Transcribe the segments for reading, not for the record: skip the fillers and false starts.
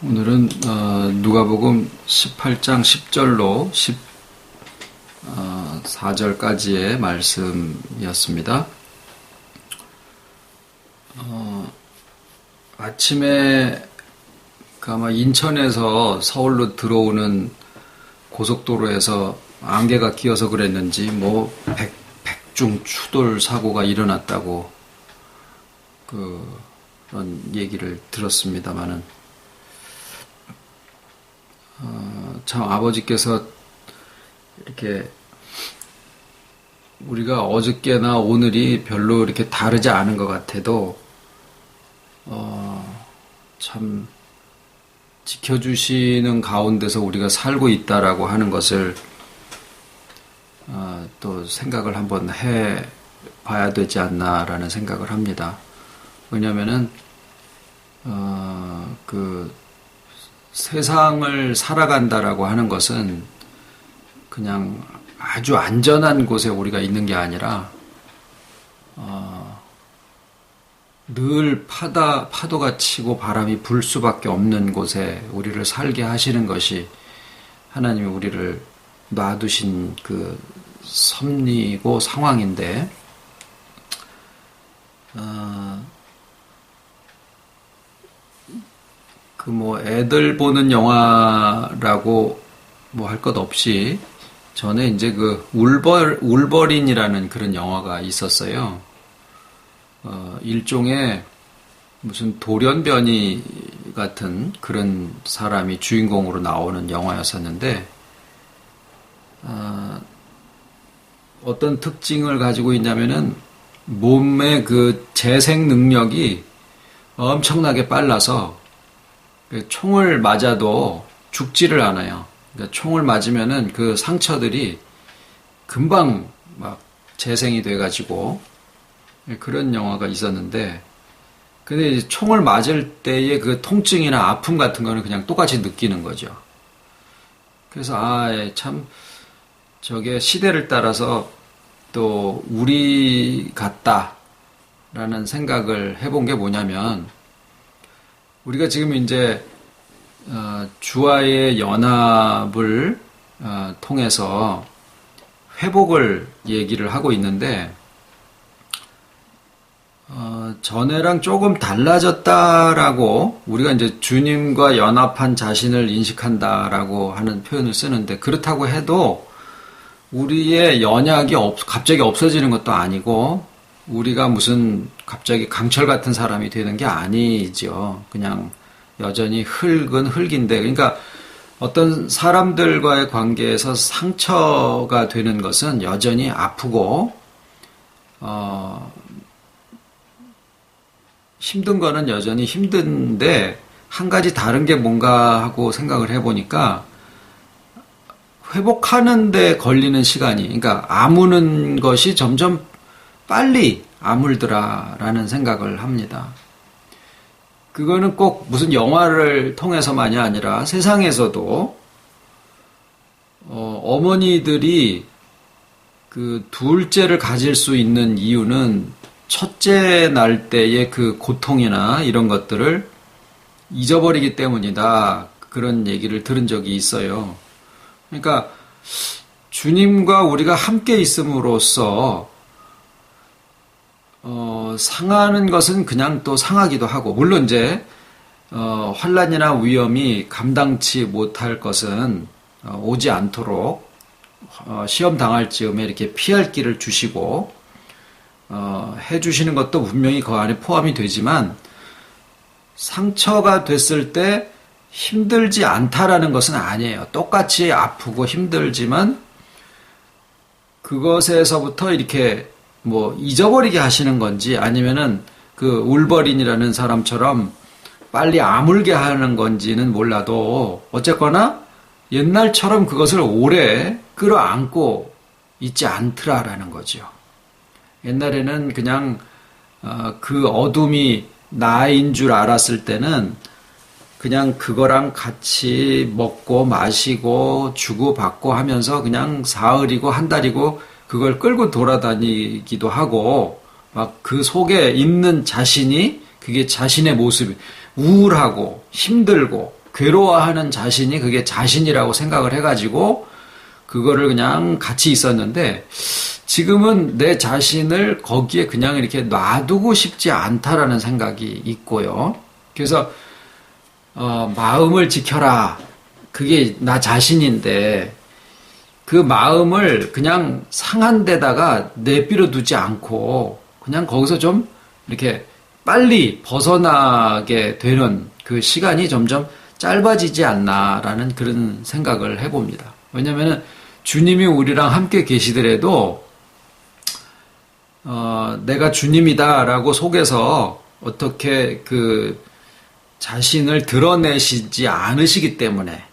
오늘은 누가복음 18장 10절로 14절까지의 말씀이었습니다. 아침에 아마 인천에서 서울로 들어오는 고속도로에서 안개가 끼어서 그랬는지 백중 추돌 사고가 일어났다고 그런 얘기를 들었습니다마는 참 아버지께서 이렇게 우리가 어저께나 오늘이 별로 이렇게 다르지 않은 것 같아도 참 지켜주시는 가운데서 우리가 살고 있다라고 하는 것을 또 생각을 한번 해봐야 되지 않나라는 생각을 합니다. 왜냐하면은 세상을 살아간다라고 하는 것은 그냥 아주 안전한 곳에 우리가 있는 게 아니라 늘 파도가 치고 바람이 불 수밖에 없는 곳에 우리를 살게 하시는 것이 하나님이 우리를 놔두신 그 섭리고 상황인데 애들 보는 영화라고 할 것 없이 전에 이제 울버린이라는 그런 영화가 있었어요. 일종의 무슨 돌연변이 같은 그런 사람이 주인공으로 나오는 영화였었는데, 어떤 특징을 가지고 있냐면은 몸의 그 재생 능력이 엄청나게 빨라서 총을 맞아도 죽지를 않아요. 그러니까 총을 맞으면은 그 상처들이 금방 막 재생이 돼가지고 그런 영화가 있었는데, 근데 이제 총을 맞을 때의 그 통증이나 아픔 같은 거는 그냥 똑같이 느끼는 거죠. 그래서 참 저게 시대를 따라서 또 우리 같다라는 생각을 해본 게 뭐냐면, 우리가 지금 이제 주와의 연합을 통해서 회복을 얘기를 하고 있는데, 전에랑 조금 달라졌다라고 우리가 이제 주님과 연합한 자신을 인식한다라고 하는 표현을 쓰는데, 그렇다고 해도 우리의 연약이 갑자기 없어지는 것도 아니고 우리가 무슨 갑자기 강철 같은 사람이 되는 게 아니죠. 그냥 여전히 흙은 흙인데, 그러니까 어떤 사람들과의 관계에서 상처가 되는 것은 여전히 아프고 힘든 거는 여전히 힘든데, 한 가지 다른 게 뭔가 하고 생각을 해보니까 회복하는 데 걸리는 시간이, 그러니까 아무는 것이 점점 빨리 아물더라라는 생각을 합니다. 그거는 꼭 무슨 영화를 통해서만이 아니라 세상에서도 어머니들이 그 둘째를 가질 수 있는 이유는 첫째 날 때의 그 고통이나 이런 것들을 잊어버리기 때문이다, 그런 얘기를 들은 적이 있어요. 그러니까 주님과 우리가 함께 있음으로써 상하는 것은 그냥 또 상하기도 하고, 물론 이제 환난이나 위험이 감당치 못할 것은 오지 않도록 시험 당할 즈음에 이렇게 피할 길을 주시고 해주시는 것도 분명히 그 안에 포함이 되지만, 상처가 됐을 때 힘들지 않다라는 것은 아니에요. 똑같이 아프고 힘들지만 그것에서부터 이렇게 잊어버리게 하시는 건지, 아니면은 그 울버린이라는 사람처럼 빨리 아물게 하는 건지는 몰라도 어쨌거나 옛날처럼 그것을 오래 끌어안고 있지 않더라라는 거죠. 옛날에는 그냥 그 어둠이 나인 줄 알았을 때는 그냥 그거랑 같이 먹고 마시고 주고받고 하면서 그냥 사흘이고 한 달이고 그걸 끌고 돌아다니기도 하고, 막 그 속에 있는 자신이, 그게 자신의 모습이 우울하고 힘들고 괴로워하는 자신이 그게 자신이라고 생각을 해가지고 그거를 그냥 같이 있었는데 지금은 내 자신을 거기에 그냥 이렇게 놔두고 싶지 않다라는 생각이 있고요. 그래서 마음을 지켜라. 그게 나 자신인데 그 마음을 그냥 상한 데다가 내버려 두지 않고 그냥 거기서 좀 이렇게 빨리 벗어나게 되는 그 시간이 점점 짧아지지 않나라는 그런 생각을 해봅니다. 왜냐면은 주님이 우리랑 함께 계시더라도 내가 주님이다라고 속에서 어떻게 그 자신을 드러내시지 않으시기 때문에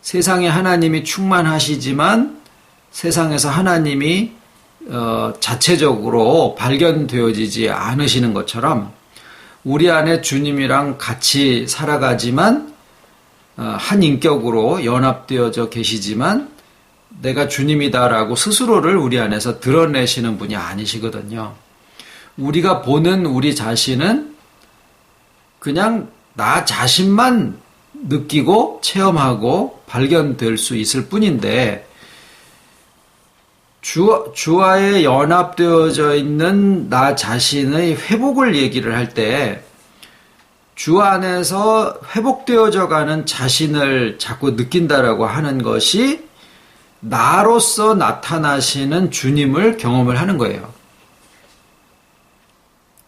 세상에 하나님이 충만하시지만 세상에서 하나님이 자체적으로 발견되어지지 않으시는 것처럼 우리 안에 주님이랑 같이 살아가지만 한 인격으로 연합되어져 계시지만 내가 주님이다라고 스스로를 우리 안에서 드러내시는 분이 아니시거든요. 우리가 보는 우리 자신은 그냥 나 자신만 느끼고 체험하고 발견될 수 있을 뿐인데 주와의 연합되어져 있는 나 자신의 회복을 얘기를 할 때 주 안에서 회복되어져 가는 자신을 자꾸 느낀다라고 하는 것이 나로서 나타나시는 주님을 경험을 하는 거예요.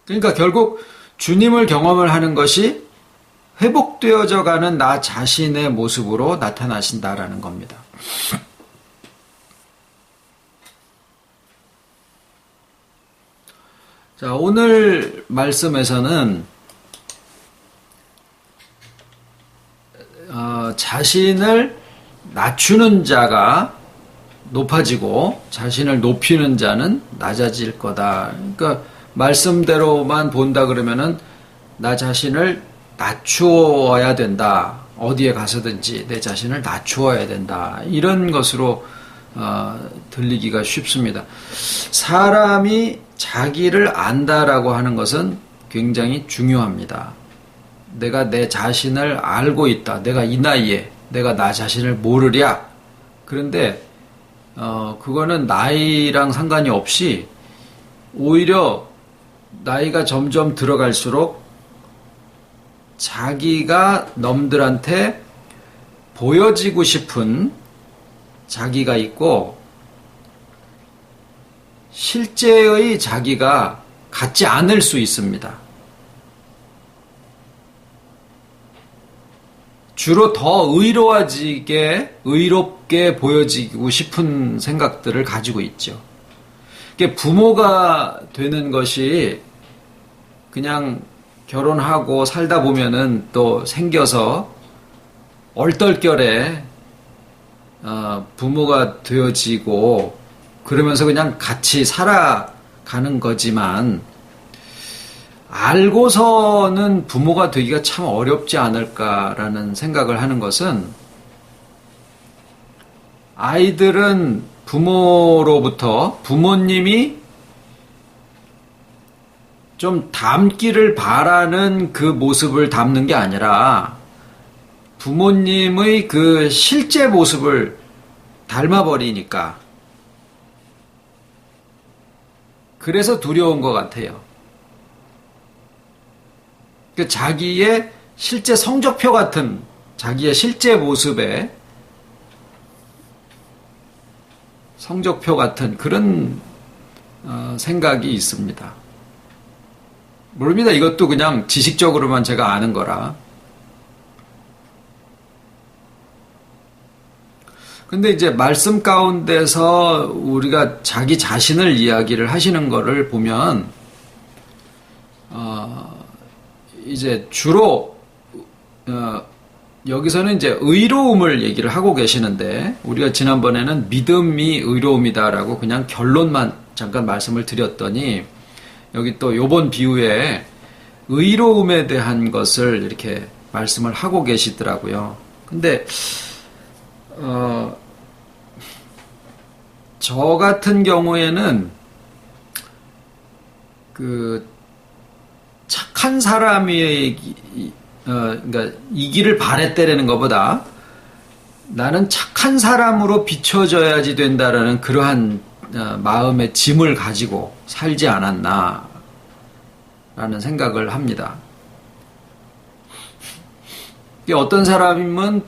그러니까 결국 주님을 경험을 하는 것이 회복되어져 가는 나 자신의 모습으로 나타나신다라는 겁니다. 자, 오늘 말씀에서는 자신을 낮추는 자가 높아지고 자신을 높이는 자는 낮아질 거다. 그러니까 말씀대로만 본다 그러면은 나 자신을 낮추어야 된다. 어디에 가서든지 내 자신을 낮추어야 된다. 이런 것으로 들리기가 쉽습니다. 사람이 자기를 안다라고 하는 것은 굉장히 중요합니다. 내가 내 자신을 알고 있다. 내가 이 나이에 내가 나 자신을 모르랴. 그런데 그거는 나이랑 상관이 없이 오히려 나이가 점점 들어갈수록 자기가 남들한테 보여지고 싶은 자기가 있고 실제의 자기가 같지 않을 수 있습니다. 주로 더 의롭게 보여지고 싶은 생각들을 가지고 있죠. 부모가 되는 것이 그냥 결혼하고 살다 보면은 또 생겨서 얼떨결에 부모가 되어지고 그러면서 그냥 같이 살아가는 거지만 알고서는 부모가 되기가 참 어렵지 않을까라는 생각을 하는 것은 아이들은 부모로부터 부모님이 좀 닮기를 바라는 그 모습을 담는 게 아니라 부모님의 그 실제 모습을 닮아버리니까 그래서 두려운 것 같아요. 그 자기의 실제 성적표 같은 자기의 실제 모습에 성적표 같은 그런 생각이 있습니다. 모릅니다. 이것도 그냥 지식적으로만 제가 아는 거라. 근데 이제 말씀 가운데서 우리가 자기 자신을 이야기를 하시는 거를 보면 이제 주로 여기서는 이제 의로움을 얘기를 하고 계시는데 우리가 지난번에는 믿음이 의로움이다라고 그냥 결론만 잠깐 말씀을 드렸더니 여기 또 요번 비유에 의로움에 대한 것을 이렇게 말씀을 하고 계시더라고요. 근데 저 같은 경우에는 그 착한 사람이 그러니까 이기를 바랬다라는 것보다 나는 착한 사람으로 비춰져야지 된다라는 그러한 마음의 짐을 가지고 살지 않았나 라는 생각을 합니다. 어떤 사람은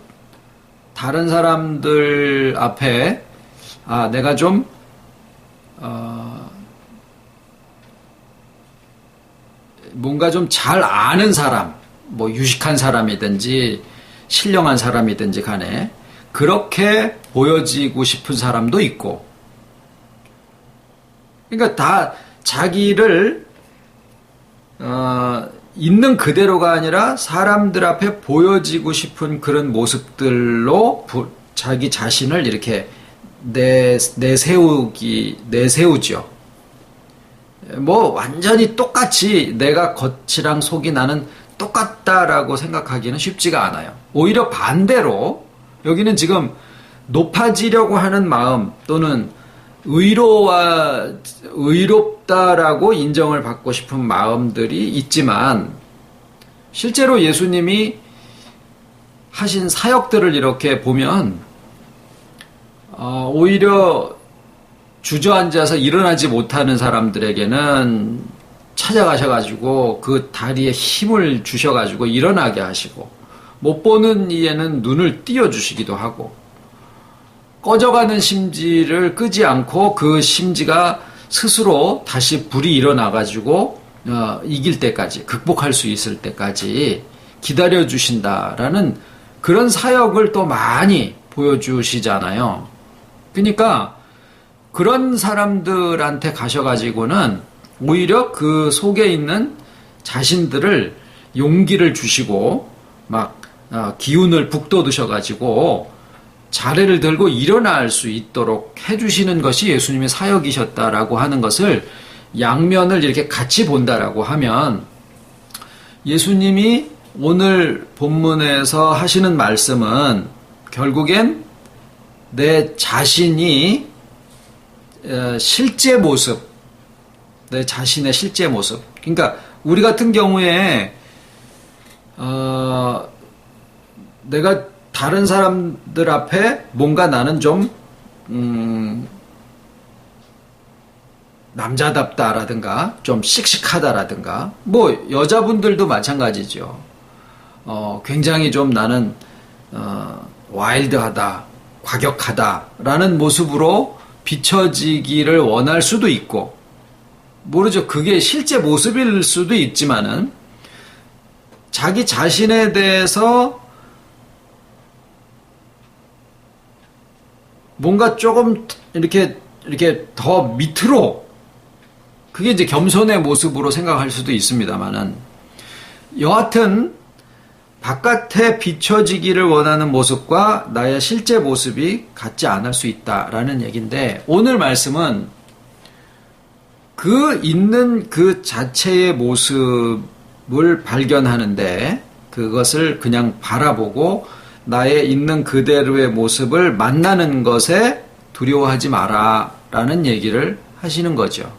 다른 사람들 앞에 내가 좀 뭔가 좀 잘 아는 사람, 뭐 유식한 사람이든지 신령한 사람이든지 간에 그렇게 보여지고 싶은 사람도 있고, 그러니까 다 자기를 있는 그대로가 아니라 사람들 앞에 보여지고 싶은 그런 모습들로 자기 자신을 이렇게 내세우죠. 뭐 완전히 똑같이 내가 겉이랑 속이 나는 똑같다라고 생각하기는 쉽지가 않아요. 오히려 반대로 여기는 지금 높아지려고 하는 마음 또는 의롭다라고 인정을 받고 싶은 마음들이 있지만, 실제로 예수님이 하신 사역들을 이렇게 보면 오히려 주저앉아서 일어나지 못하는 사람들에게는 찾아가셔가지고 그 다리에 힘을 주셔가지고 일어나게 하시고, 못 보는 이에는 눈을 띄워주시기도 하고, 꺼져가는 심지를 끄지 않고 그 심지가 스스로 다시 불이 일어나가지고 이길 때까지, 극복할 수 있을 때까지 기다려주신다라는 그런 사역을 또 많이 보여주시잖아요. 그러니까 그런 사람들한테 가셔가지고는 오히려 그 속에 있는 자신들을 용기를 주시고 막 기운을 북돋으셔가지고 자리를 들고 일어날 수 있도록 해주시는 것이 예수님의 사역이셨다라고 하는 것을 양면을 이렇게 같이 본다라고 하면, 예수님이 오늘 본문에서 하시는 말씀은 결국엔 내 자신이 실제 모습, 내 자신의 실제 모습. 그러니까 우리 같은 경우에 내가 다른 사람들 앞에 뭔가 나는 좀 남자답다라든가 좀 씩씩하다라든가, 뭐 여자분들도 마찬가지죠. 굉장히 좀 나는 와일드하다, 과격하다라는 모습으로 비춰지기를 원할 수도 있고, 모르죠. 그게 실제 모습일 수도 있지만은 자기 자신에 대해서 뭔가 조금 이렇게 더 밑으로, 그게 이제 겸손의 모습으로 생각할 수도 있습니다만은, 여하튼 바깥에 비춰지기를 원하는 모습과 나의 실제 모습이 같지 않을 수 있다라는 얘기인데, 오늘 말씀은 그 있는 그 자체의 모습을 발견하는데, 그것을 그냥 바라보고 나의 있는 그대로의 모습을 만나는 것에 두려워하지 마라 라는 얘기를 하시는 거죠.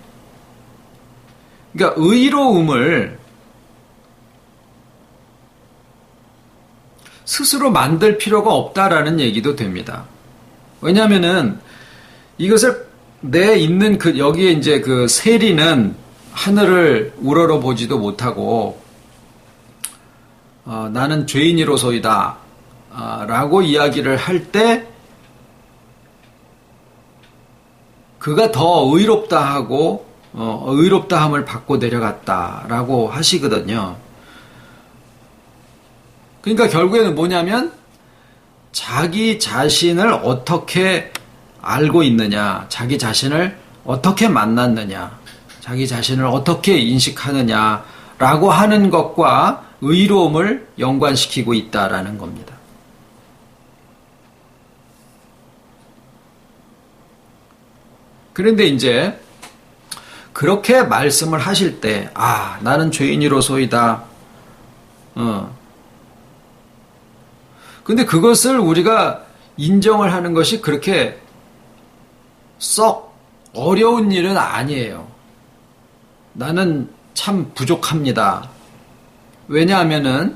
그러니까 의로움을 스스로 만들 필요가 없다라는 얘기도 됩니다. 왜냐하면은 이것을 내 있는 여기에 이제 그 세리는 하늘을 우러러 보지도 못하고 나는 죄인이로소이다 라고 이야기를 할 때 그가 더 의롭다 하고 의롭다함을 받고 내려갔다라고 하시거든요. 그러니까 결국에는 뭐냐면 자기 자신을 어떻게 알고 있느냐, 자기 자신을 어떻게 만났느냐, 자기 자신을 어떻게 인식하느냐라고 하는 것과 의로움을 연관시키고 있다라는 겁니다. 그런데 이제 그렇게 말씀을 하실 때, 나는 죄인이로소이다. 근데 그것을 우리가 인정을 하는 것이 그렇게 썩 어려운 일은 아니에요. 나는 참 부족합니다. 왜냐하면은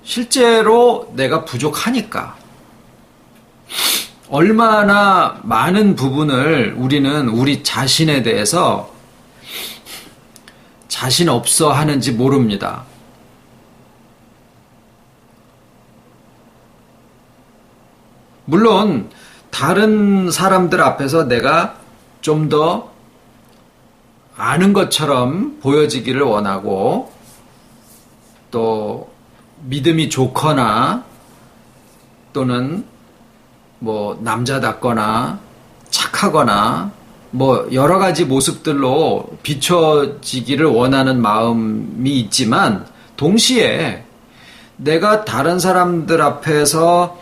실제로 내가 부족하니까. 얼마나 많은 부분을 우리는 우리 자신에 대해서 자신 없어 하는지 모릅니다. 물론 다른 사람들 앞에서 내가 좀 더 아는 것처럼 보여지기를 원하고 또 믿음이 좋거나 또는 뭐 남자답거나 착하거나 뭐 여러 가지 모습들로 비춰지기를 원하는 마음이 있지만 동시에 내가 다른 사람들 앞에서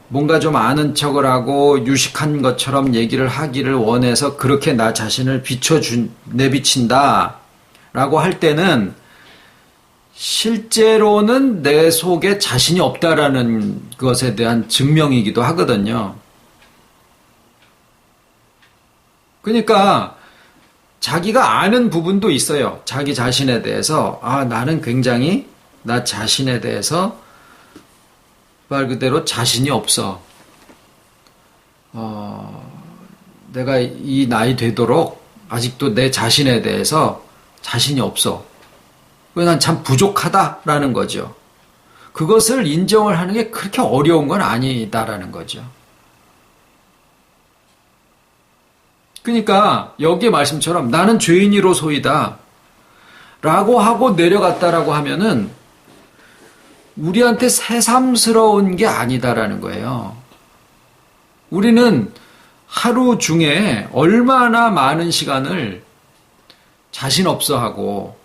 뭔가 좀 아는 척을 하고 유식한 것처럼 얘기를 하기를 원해서 그렇게 나 자신을 내비친다 라고 할 때는 실제로는 내 속에 자신이 없다라는 것에 대한 증명이기도 하거든요. 그러니까 자기가 아는 부분도 있어요. 자기 자신에 대해서 나는 굉장히 나 자신에 대해서 말 그대로 자신이 없어. 내가 이 나이 되도록 아직도 내 자신에 대해서 자신이 없어. 난 참 부족하다라는 거죠. 그것을 인정을 하는 게 그렇게 어려운 건 아니다라는 거죠. 그러니까 여기의 말씀처럼 나는 죄인이로소이다 라고 하고 내려갔다라고 하면은 우리한테 새삼스러운 게 아니다라는 거예요. 우리는 하루 중에 얼마나 많은 시간을 자신 없어 하고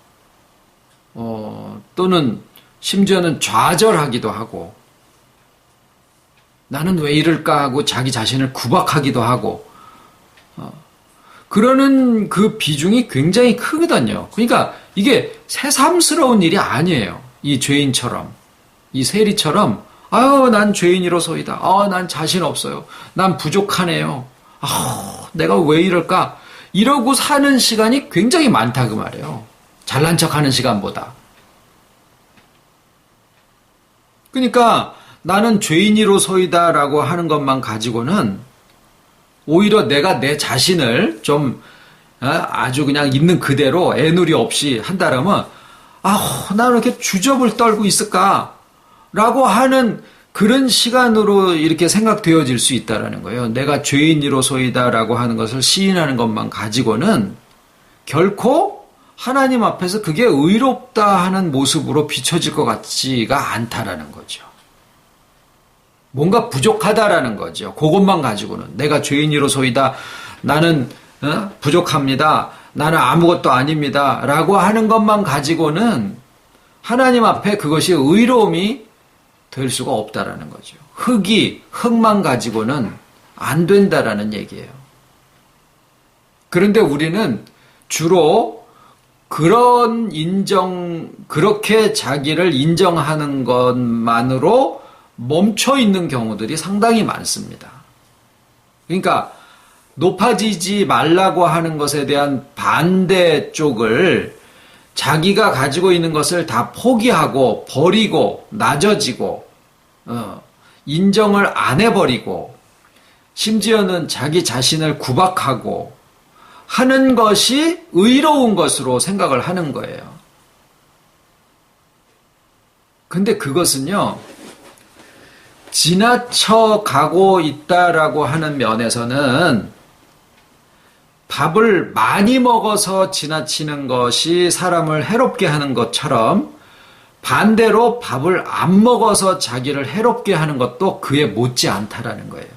또는 심지어는 좌절하기도 하고 나는 왜 이럴까 하고 자기 자신을 구박하기도 하고 그러는 그 비중이 굉장히 크거든요. 그러니까 이게 새삼스러운 일이 아니에요. 이 죄인처럼 이 세리처럼 난 죄인이로소이다. 난 자신 없어요. 난 부족하네요. 내가 왜 이럴까? 이러고 사는 시간이 굉장히 많다 그 말이에요. 잘난 척하는 시간보다. 그러니까 나는 죄인이로소이다 라고 하는 것만 가지고는 오히려 내가 내 자신을 좀 아주 그냥 있는 그대로 애누리 없이 한다라면 나는 이렇게 주접을 떨고 있을까? 라고 하는 그런 시간으로 이렇게 생각되어질 수 있다라는 거예요. 내가 죄인이로소이다 라고 하는 것을 시인하는 것만 가지고는 결코 하나님 앞에서 그게 의롭다 하는 모습으로 비춰질 것 같지가 않다라는 거죠. 뭔가 부족하다라는 거죠. 그것만 가지고는 내가 죄인이로소이다. 나는 부족합니다. 나는 아무것도 아닙니다. 라고 하는 것만 가지고는 하나님 앞에 그것이 의로움이 될 수가 없다라는 거죠. 흙만 가지고는 안 된다라는 얘기예요. 그런데 우리는 주로 그렇게 자기를 인정하는 것만으로 멈춰 있는 경우들이 상당히 많습니다. 그러니까 높아지지 말라고 하는 것에 대한 반대 쪽을 자기가 가지고 있는 것을 다 포기하고 버리고 낮아지고 인정을 안 해버리고 심지어는 자기 자신을 구박하고 하는 것이 의로운 것으로 생각을 하는 거예요. 근데 그것은요, 지나쳐 가고 있다라고 하는 면에서는 밥을 많이 먹어서 지나치는 것이 사람을 해롭게 하는 것처럼 반대로 밥을 안 먹어서 자기를 해롭게 하는 것도 그에 못지 않다라는 거예요.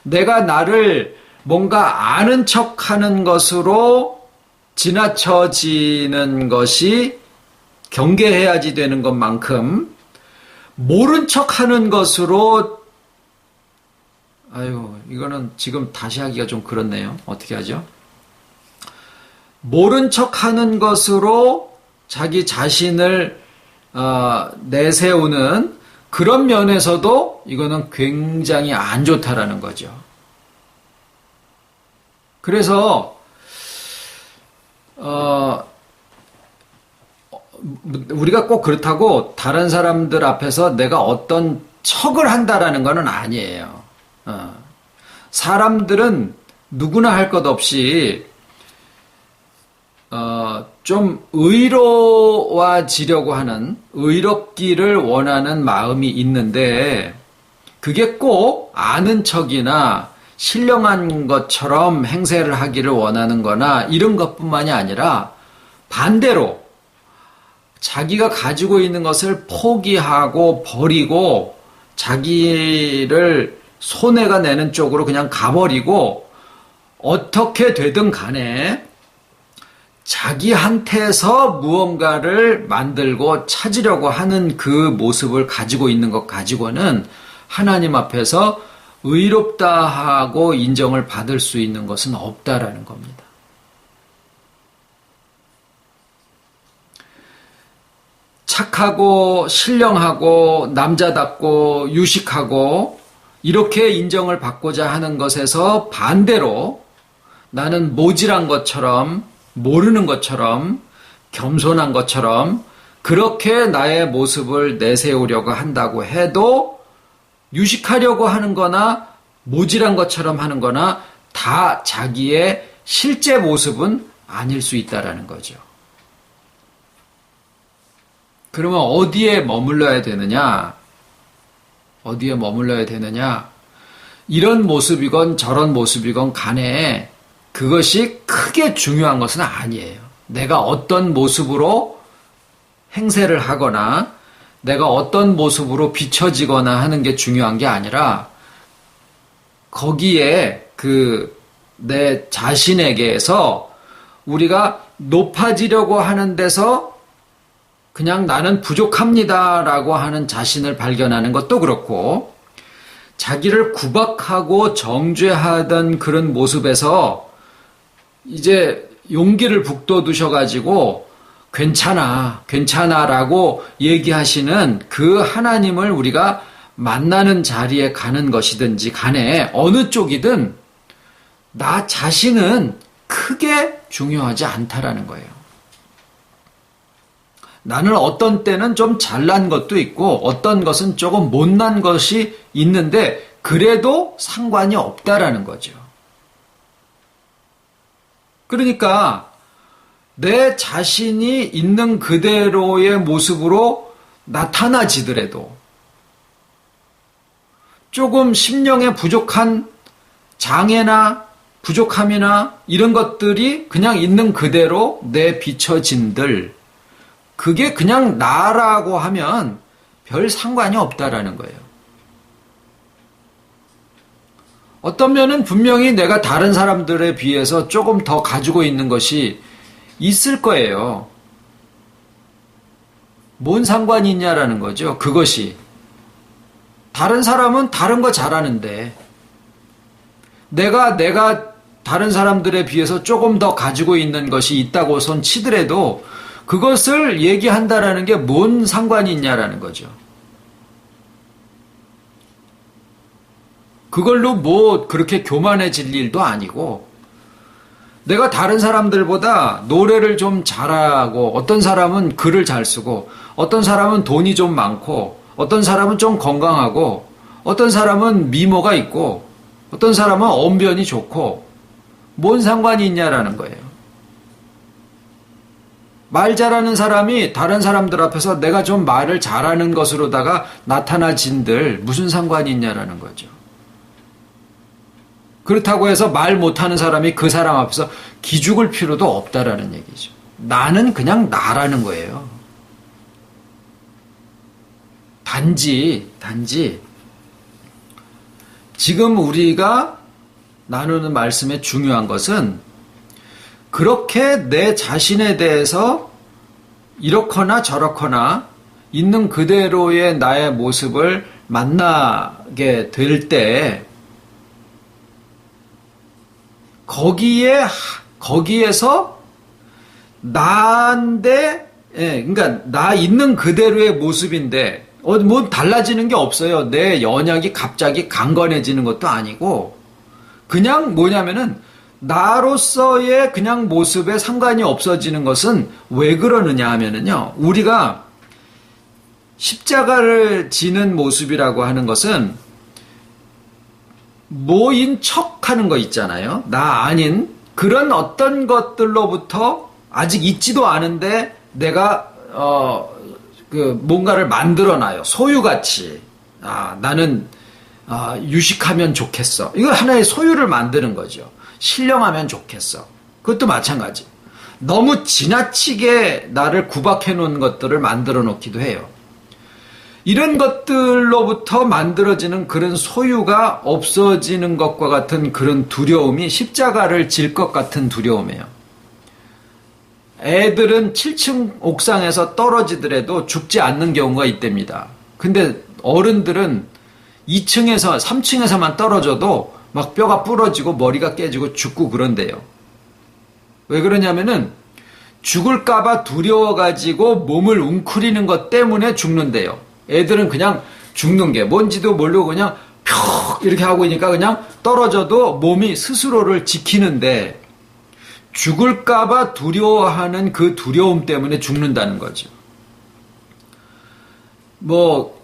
내가 나를 뭔가 아는 척하는 것으로 지나쳐지는 것이 경계해야지 되는 것만큼 모른 척하는 것으로 이거는 지금 다시 하기가 좀 그렇네요. 어떻게 하죠? 모른 척하는 것으로 자기 자신을 내세우는 그런 면에서도 이거는 굉장히 안 좋다라는 거죠. 그래서 우리가 꼭 그렇다고 다른 사람들 앞에서 내가 어떤 척을 한다라는 거는 아니에요. 사람들은 누구나 할 것 없이 좀 의로워지려고 하는, 의롭기를 원하는 마음이 있는데 그게 꼭 아는 척이나 신령한 것처럼 행세를 하기를 원하는 거나 이런 것뿐만이 아니라 반대로 자기가 가지고 있는 것을 포기하고 버리고 자기를 손해가 내는 쪽으로 그냥 가버리고 어떻게 되든 간에 자기한테서 무언가를 만들고 찾으려고 하는 그 모습을 가지고 있는 것 가지고는 하나님 앞에서 의롭다 하고 인정을 받을 수 있는 것은 없다라는 겁니다. 착하고 신령하고 남자답고 유식하고 이렇게 인정을 받고자 하는 것에서 반대로 나는 모질한 것처럼 모르는 것처럼 겸손한 것처럼 그렇게 나의 모습을 내세우려고 한다고 해도 유식하려고 하는 거나 모질한 것처럼 하는 거나 다 자기의 실제 모습은 아닐 수 있다라는 거죠. 그러면 어디에 머물러야 되느냐? 어디에 머물러야 되느냐? 이런 모습이건 저런 모습이건 간에 그것이 크게 중요한 것은 아니에요. 내가 어떤 모습으로 행세를 하거나 내가 어떤 모습으로 비춰지거나 하는 게 중요한 게 아니라 거기에 내 자신에게서 우리가 높아지려고 하는 데서 그냥 나는 부족합니다라고 하는 자신을 발견하는 것도 그렇고 자기를 구박하고 정죄하던 그런 모습에서 이제 용기를 북돋으셔가지고 괜찮아라고 얘기하시는 그 하나님을 우리가 만나는 자리에 가는 것이든지 간에 어느 쪽이든 나 자신은 크게 중요하지 않다라는 거예요. 나는 어떤 때는 좀 잘난 것도 있고 어떤 것은 조금 못난 것이 있는데 그래도 상관이 없다라는 거죠. 그러니까 내 자신이 있는 그대로의 모습으로 나타나지더라도 조금 심령에 부족한 장애나 부족함이나 이런 것들이 그냥 있는 그대로 내 비춰진들 그게 그냥 나라고 하면 별 상관이 없다라는 거예요. 어떤 면은 분명히 내가 다른 사람들에 비해서 조금 더 가지고 있는 것이 있을 거예요. 뭔 상관이 있냐라는 거죠. 그것이. 다른 사람은 다른 거 잘하는데 내가 다른 사람들에 비해서 조금 더 가지고 있는 것이 있다고 손 치더라도 그것을 얘기한다라는 게 뭔 상관이 있냐라는 거죠. 그걸로 뭐 그렇게 교만해질 일도 아니고 내가 다른 사람들보다 노래를 좀 잘하고 어떤 사람은 글을 잘 쓰고 어떤 사람은 돈이 좀 많고 어떤 사람은 좀 건강하고 어떤 사람은 미모가 있고 어떤 사람은 언변이 좋고 뭔 상관이 있냐라는 거예요. 말 잘하는 사람이 다른 사람들 앞에서 내가 좀 말을 잘하는 것으로다가 나타나진들 무슨 상관이 있냐라는 거죠. 그렇다고 해서 말 못하는 사람이 그 사람 앞에서 기죽을 필요도 없다라는 얘기죠. 나는 그냥 나라는 거예요. 단지 지금 우리가 나누는 말씀의 중요한 것은 그렇게 내 자신에 대해서 이렇거나 저렇거나 있는 그대로의 나의 모습을 만나게 될 때 거기에서 나인데, 그러니까 나 있는 그대로의 모습인데 뭐 달라지는 게 없어요. 내 연약이 갑자기 강건해지는 것도 아니고 그냥 뭐냐면은 나로서의 그냥 모습에 상관이 없어지는 것은 왜 그러느냐 하면은요, 우리가 십자가를 지는 모습이라고 하는 것은 뭐인 척 하는 거 있잖아요. 나 아닌 그런 어떤 것들로부터 아직 있지도 않은데 내가 뭔가를 만들어놔요. 소유같이. 나는 유식하면 좋겠어. 이거 하나의 소유를 만드는 거죠. 신령하면 좋겠어. 그것도 마찬가지. 너무 지나치게 나를 구박해 놓은 것들을 만들어 놓기도 해요. 이런 것들로부터 만들어지는 그런 소유가 없어지는 것과 같은 그런 두려움이 십자가를 질 것 같은 두려움이에요. 애들은 7층 옥상에서 떨어지더라도 죽지 않는 경우가 있답니다. 근데 어른들은 2층에서 3층에서만 떨어져도 막 뼈가 부러지고 머리가 깨지고 죽고 그런대요. 왜 그러냐면은 죽을까봐 두려워가지고 몸을 웅크리는 것 때문에 죽는데요. 애들은 그냥 죽는 게 뭔지도 모르고 그냥 펴 이렇게 하고 있으니까 그냥 떨어져도 몸이 스스로를 지키는데 죽을까봐 두려워하는 그 두려움 때문에 죽는다는 거죠.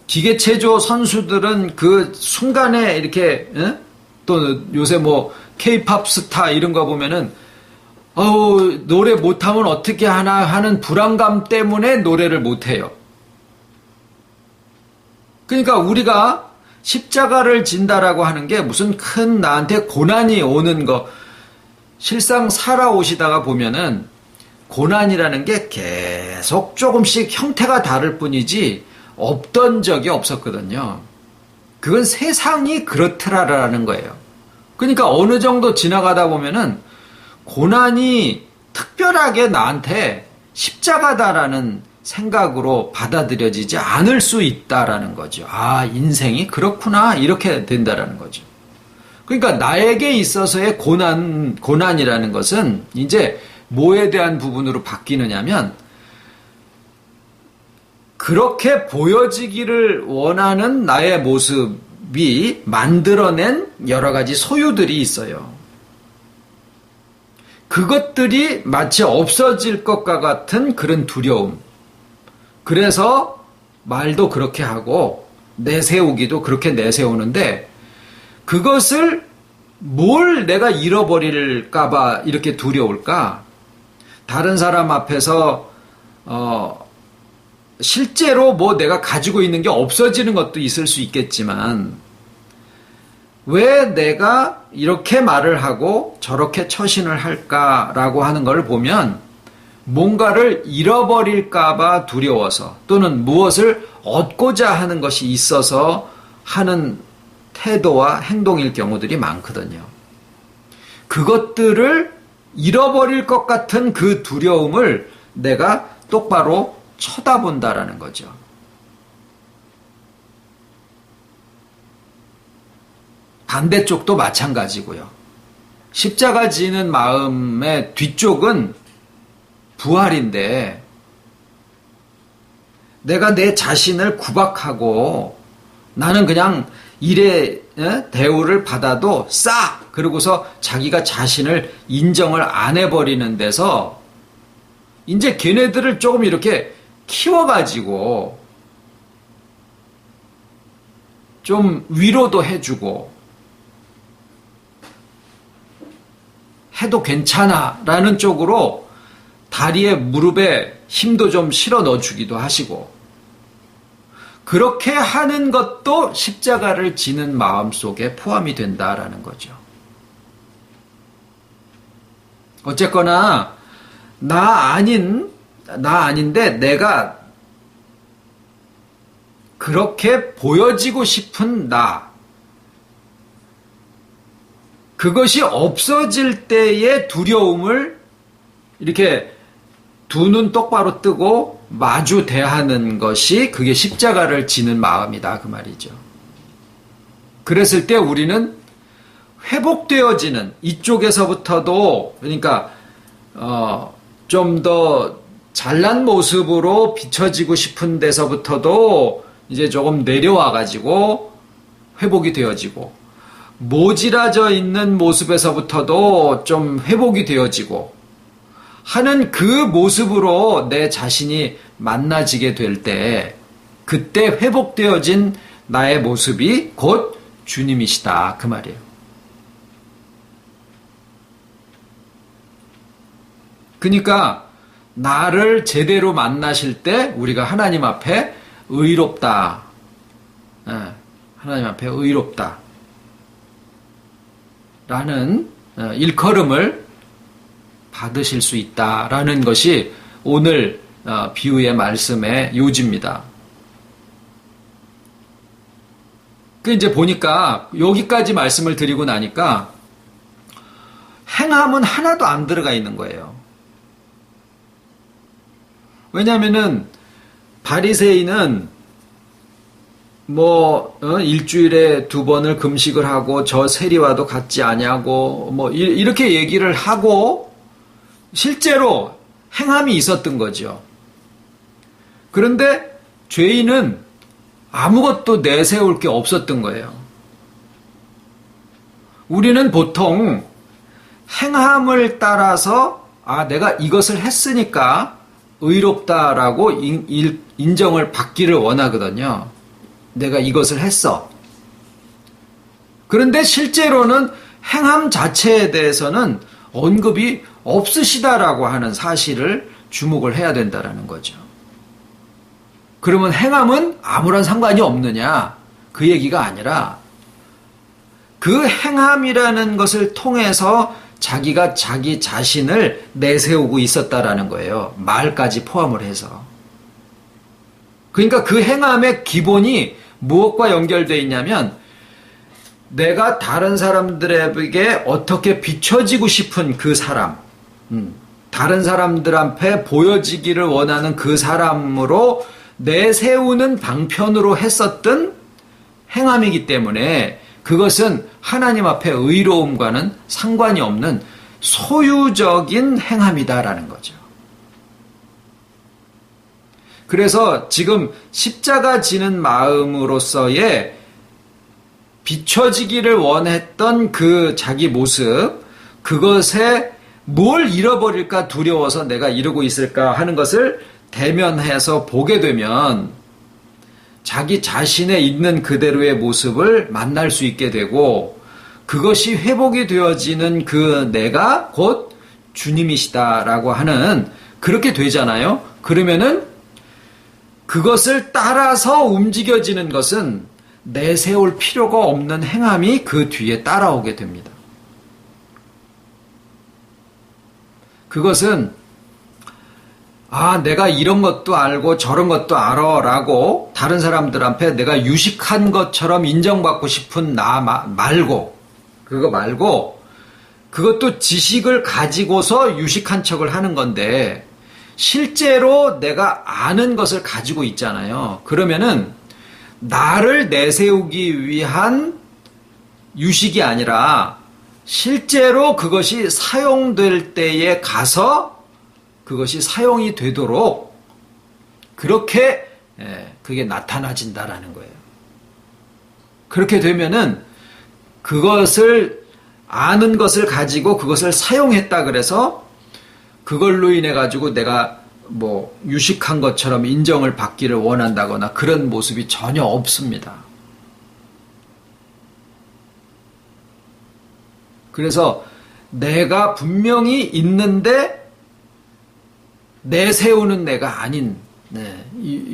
기계체조 선수들은 그 순간에 이렇게, 또 요새 케이팝 스타 이런 거 보면은, 노래 못하면 어떻게 하나 하는 불안감 때문에 노래를 못해요. 그러니까 우리가 십자가를 진다라고 하는 게 무슨 큰 나한테 고난이 오는 거, 실상 살아오시다가 보면은 고난이라는 게 계속 조금씩 형태가 다를 뿐이지 없던 적이 없었거든요. 그건 세상이 그렇더라라는 거예요. 그러니까 어느 정도 지나가다 보면은 고난이 특별하게 나한테 십자가다라는 생각으로 받아들여지지 않을 수 있다라는 거죠. 인생이 그렇구나 이렇게 된다라는 거죠. 그러니까 나에게 있어서의 고난이라는 것은 이제 뭐에 대한 부분으로 바뀌느냐면 그렇게 보여지기를 원하는 나의 모습이 만들어낸 여러 가지 소유들이 있어요. 그것들이 마치 없어질 것과 같은 그런 두려움. 그래서 말도 그렇게 하고 내세우기도 그렇게 내세우는데 그것을 뭘 내가 잃어버릴까봐 이렇게 두려울까? 다른 사람 앞에서 실제로 내가 가지고 있는 게 없어지는 것도 있을 수 있겠지만 왜 내가 이렇게 말을 하고 저렇게 처신을 할까라고 하는 걸 보면 뭔가를 잃어버릴까봐 두려워서 또는 무엇을 얻고자 하는 것이 있어서 하는 태도와 행동일 경우들이 많거든요. 그것들을 잃어버릴 것 같은 그 두려움을 내가 똑바로 쳐다본다라는 거죠. 반대쪽도 마찬가지고요. 십자가 지는 마음의 뒤쪽은 부활인데 내가 내 자신을 구박하고 나는 그냥 일의 대우를 받아도 싹 그러고서 자기가 자신을 인정을 안 해버리는 데서 이제 걔네들을 조금 이렇게 키워가지고 좀 위로도 해주고 해도 괜찮아 라는 쪽으로 다리에 무릎에 힘도 좀 실어 넣어주기도 하시고 그렇게 하는 것도 십자가를 지는 마음 속에 포함이 된다라는 거죠. 어쨌거나 나 아닌데 내가 그렇게 보여지고 싶은 나 그것이 없어질 때의 두려움을 이렇게 두 눈 똑바로 뜨고 마주 대하는 것이 그게 십자가를 지는 마음이다 그 말이죠. 그랬을 때 우리는 회복되어지는 이쪽에서부터도 그러니까 좀 더 잘난 모습으로 비춰지고 싶은 데서부터도 이제 조금 내려와 가지고 회복이 되어지고 모질라져 있는 모습에서부터도 좀 회복이 되어지고 하는 그 모습으로 내 자신이 만나지게 될 때, 그때 회복되어진 나의 모습이 곧 주님이시다, 그 말이에요. 그러니까 나를 제대로 만나실 때 우리가 하나님 앞에 의롭다, 하나님 앞에 의롭다 라는 일컬음을 받으실 수 있다라는 것이 오늘 비유의 말씀의 요지입니다. 그 이제 보니까 여기까지 말씀을 드리고 나니까 행함은 하나도 안 들어가 있는 거예요. 왜냐하면은 바리새인은 일주일에 2번을 금식을 하고 저 세리와도 같지 아니하고 이렇게 얘기를 하고 실제로 행함이 있었던 거죠. 그런데 죄인은 아무것도 내세울 게 없었던 거예요. 우리는 보통 행함을 따라서 내가 이것을 했으니까 의롭다라고 인정을 받기를 원하거든요. 내가 이것을 했어. 그런데 실제로는 행함 자체에 대해서는 언급이 없으시다라고 하는 사실을 주목을 해야 된다라는 거죠. 그러면 행함은 아무런 상관이 없느냐? 그 얘기가 아니라 그 행함이라는 것을 통해서 자기가 자기 자신을 내세우고 있었다라는 거예요. 말까지 포함을 해서. 그러니까 그 행함의 기본이 무엇과 연결되어 있냐면 내가 다른 사람들에게 어떻게 비춰지고 싶은 그 사람, 다른 사람들 앞에 보여지기를 원하는 그 사람으로 내세우는 방편으로 했었던 행함이기 때문에 그것은 하나님 앞에 의로움과는 상관이 없는 소유적인 행함이다라는 거죠. 그래서 지금 십자가 지는 마음으로서의 비춰지기를 원했던 그 자기 모습, 그것에 뭘 잃어버릴까 두려워서 내가 이러고 있을까 하는 것을 대면해서 보게 되면 자기 자신에 있는 그대로의 모습을 만날 수 있게 되고 그것이 회복이 되어지는 그 내가 곧 주님이시다라고 하는 그렇게 되잖아요. 그러면은 그것을 따라서 움직여지는 것은 내세울 필요가 없는 행함이 그 뒤에 따라오게 됩니다. 그것은 내가 이런 것도 알고 저런 것도 알아 라고 다른 사람들 앞에 내가 유식한 것처럼 인정받고 싶은 나 말고 그것도 지식을 가지고서 유식한 척을 하는 건데 실제로 내가 아는 것을 가지고 있잖아요. 그러면은 나를 내세우기 위한 유식이 아니라 실제로 그것이 사용될 때에 가서 그것이 사용이 되도록 그렇게 그게 나타나진다라는 거예요. 그렇게 되면은 그것을 아는 것을 가지고 그것을 사용했다 그래서 그걸로 인해 가지고 내가 유식한 것처럼 인정을 받기를 원한다거나 그런 모습이 전혀 없습니다. 그래서 내가 분명히 있는데 내세우는 내가 아닌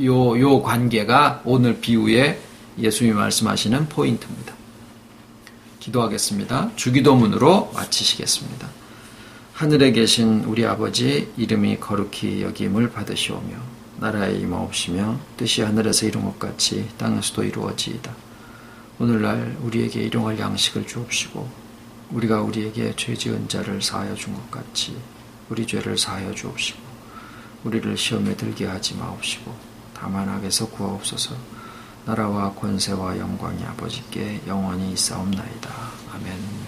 요 관계가 오늘 비유에 예수님이 말씀하시는 포인트입니다. 기도하겠습니다. 주기도문으로 마치시겠습니다. 하늘에 계신 우리 아버지, 이름이 거룩히 여김을 받으시오며 나라의 임하옵시며 뜻이 하늘에서 이룬 것 같이 땅에서도 이루어지이다. 오늘날 우리에게 일용할 양식을 주옵시고 우리가 우리에게 죄 지은 자를 사하여 준 것 같이 우리 죄를 사하여 주옵시고 우리를 시험에 들게 하지 마옵시고 다만 악에서 구하옵소서. 나라와 권세와 영광이 아버지께 영원히 있사옵나이다. 아멘.